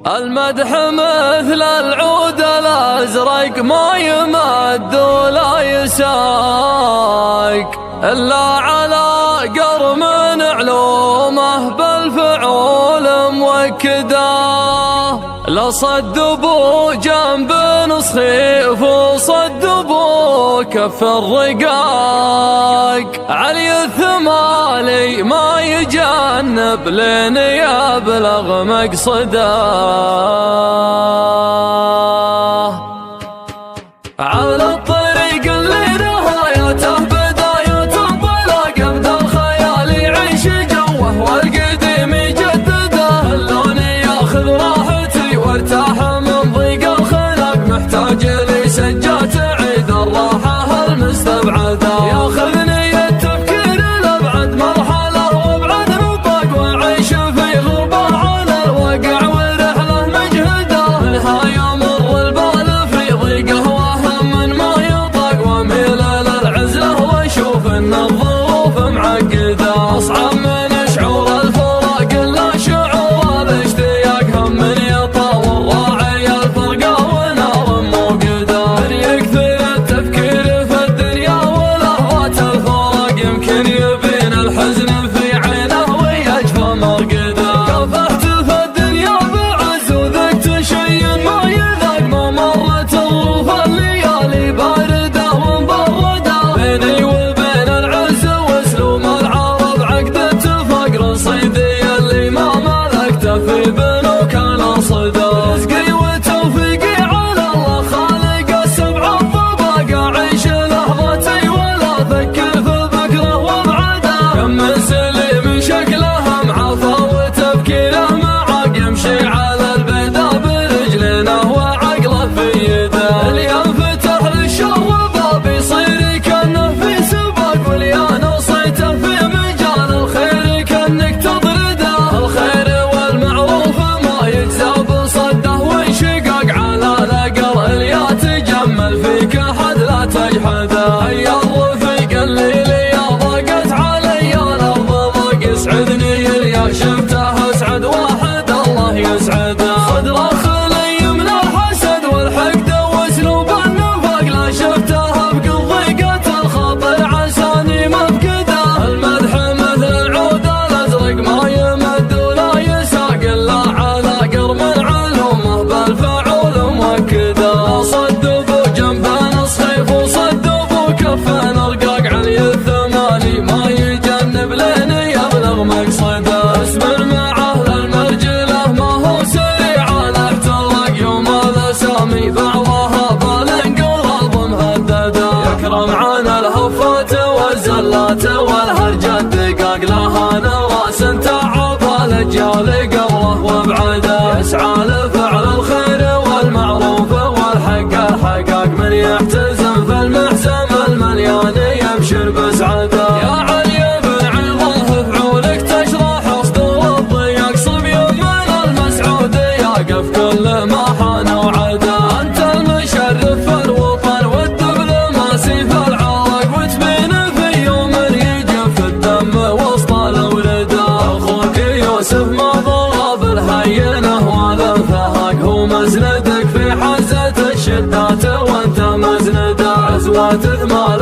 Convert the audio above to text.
المدح مثل العود الأزرق ما يمد ولا يساق إلا على قرم علومه بالفعول موكده. لا صدبوا جنب نصخيف وصدبوا كف الرقاق، علي الثمالي ما يجنب لين يبلغ مقصده. على الطريق اللي نهايته بداية انطلاق، ابدا الخيال يعيش جوه والقديم يجدده. اللون ياخذ راحتي وارتاح من ضيق الخلق، محتاج لي سجات عيد الراحة المستبعدة. ياخذني التفكير لابعد مرحلة وابعد نطاق، واعيش في غربة على الواقع ورحلة مجهدة. منها يمر البال في ضيقه وهم من ما يطاق، واميل للعزلة واشوف ان الظروف معقدة. اصعب من شعور الفراق الا شعور الاشتياق، هم من يطاول راعي الفرقة ونار موقدة. من يكثر التفكير في الدنيا ولهوات الفراق، يمكن يبين الحزن في عينه ويجفى مرقده. كافحت في الدنيا بعز وذقت شيء ما يذاق، ما مرت الظروف الليالي باردة ومبردة. بيني وبين العز واسلوب العرب عقد اتفاق، رصيدي اللي ما ملكته في بنوك الاصداق. رزقي وتوفيقي على الله خالق السبع الطبق، اعيش لحظتي ولا افكر في بكره وابعده. كم من سليم شكله معافى وتفكيره معاق، يمشي على البيضة برجلينه وعقله في يده. اللي ينفتح للشر باب يصير كانه في سباق، واللي نصيته في مجال الخير كانك تطرده. الخير والمعروف ما يجزى بصده وانشقاق، على الاقل اللي يتجمل فيك احد لا تجحده. يا الرفيق اللي لي ضاقت علي الارض ضاق، يسعدني اللي شفته اسعد واحد الله يسعده. صدره خلي من الحسد والحقد واسلوب النفاق، لا شفته بقل ضيقة الخاطر عساني مفقده. المدح مثل العود الازرق ما يمد ولا يساق، الا على قرم علومه بالفعول موكده. صدبوا جنب نصخيف وصدبوا كف رقاق، علي الثمالي ما يجنب لين يبلغ مقصده. اسمر معه للمرجله ما هو سريع الاحتراق، يوم الاسامي بعضها بالانقلاب مهدده. يكرم عن الهفات والزلات والهرجة الدقاق، لها نواس تعب الاجيال قبله وابعده. يسعى لفعل الخير والمعروف والحق الحقاق، من يحتزم في المحزم المليان يبشر بسعده. يا علي بن عظه فعولك تشرح صدور الضيق، صبي من المسعود يقف كل ما حان وعده. انت المشرف في الوطن والدبلوماسي في العراق، وتبين في يوم يجف الدم وسط الولده. اخوك يوسف ما ضرب الهينه ولا انفهاق، هو مزندك في حزة الشدات وانت مزنده. عزوة ثمال